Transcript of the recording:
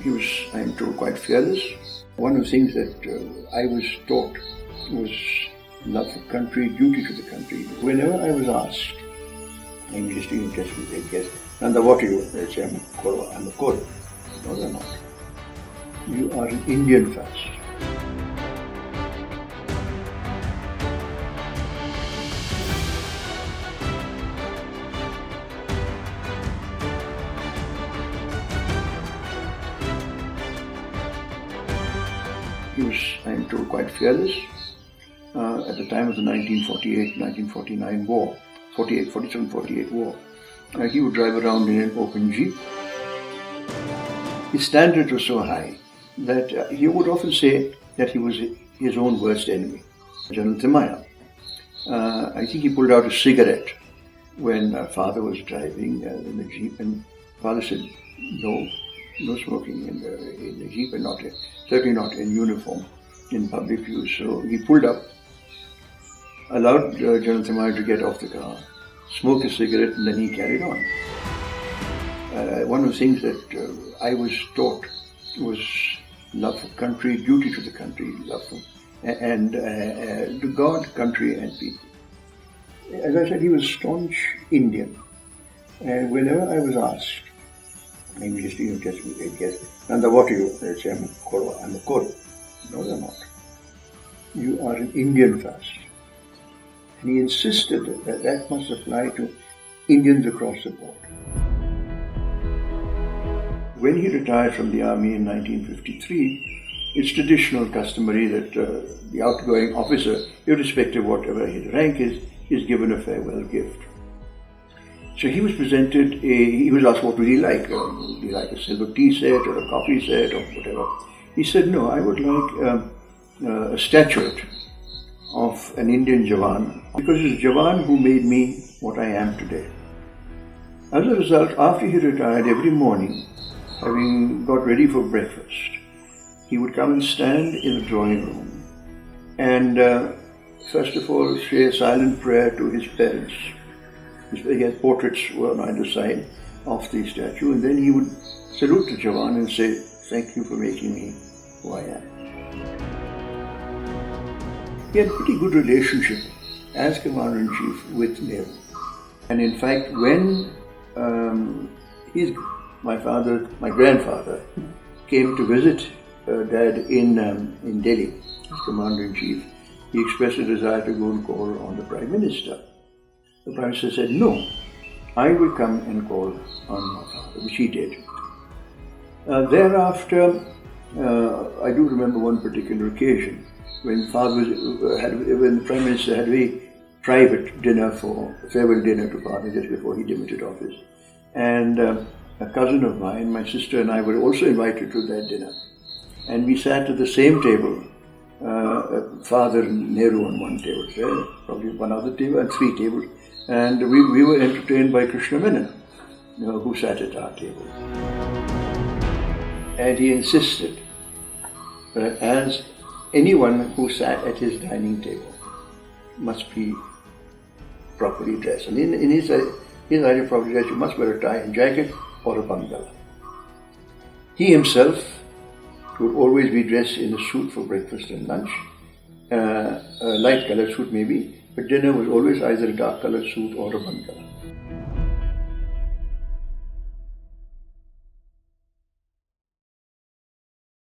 He was, I am told, quite fearless. One of the things that I was taught was love for country, duty to the country. Whenever I was asked, I'm just and what are you? I say, I'm a Kor. No, they're not. You are an Indian first. He was, I am told, quite fearless at the time of the 1948-1949 war, 47-48 war. He would drive around in an open jeep. His standards were so high that he would often say that he was his own worst enemy, General Timaya. I think he pulled out a cigarette when father was driving in the jeep, and father said, no smoking in the jeep, and certainly not in uniform in public use. So he pulled up, allowed General Timaya to get off the car, smoke a cigarette, and then he carried on. One of the things that I was taught was love for country, duty to the country, love for, and to God, country, and people. As I said, he was staunch Indian, and whenever I was asked, I'm just and what are you? I say, I'm a Kor. No, they're not. You are an Indian first. And he insisted that that must apply to Indians across the board. When he retired from the army in 1953, it's traditional, customary that the outgoing officer, irrespective of whatever his rank is given a farewell gift. So he was presented he was asked what would he like? Would he like a silver tea set or a coffee set or whatever? He said, no, I would like a statuette of an Indian Jawan, because it's Jawan who made me what I am today. As a result, after he retired, every morning, having got ready for breakfast, he would come and stand in the drawing room and first of all say a silent prayer to his parents. He had portraits on either side of the statue, and then he would salute the Jawan and say, thank you for making me who I am. He had a pretty good relationship as Commander-in-Chief with Nehru. And in fact, when my grandfather came to visit Dad in Delhi as Commander-in-Chief, he expressed a desire to go and call on the Prime Minister. The Prime Minister said, no, I will come and call on my father, which he did. Thereafter, I do remember one particular occasion when when the Prime Minister had a very private dinner, farewell dinner to father just before he demitted office. And a cousin of mine, my sister and I were also invited to that dinner. And we sat at the same table, father and Nehru on one table, probably one other table and three tables. And we were entertained by Krishna Menon, who sat at our table. And he insisted that as anyone who sat at his dining table must be properly dressed. And in his idea of properly dressed, you must wear a tie and jacket or a bangala. He himself would always be dressed in a suit for breakfast and lunch, a light colored suit maybe, but dinner was always either a dark colored suit or a bangala.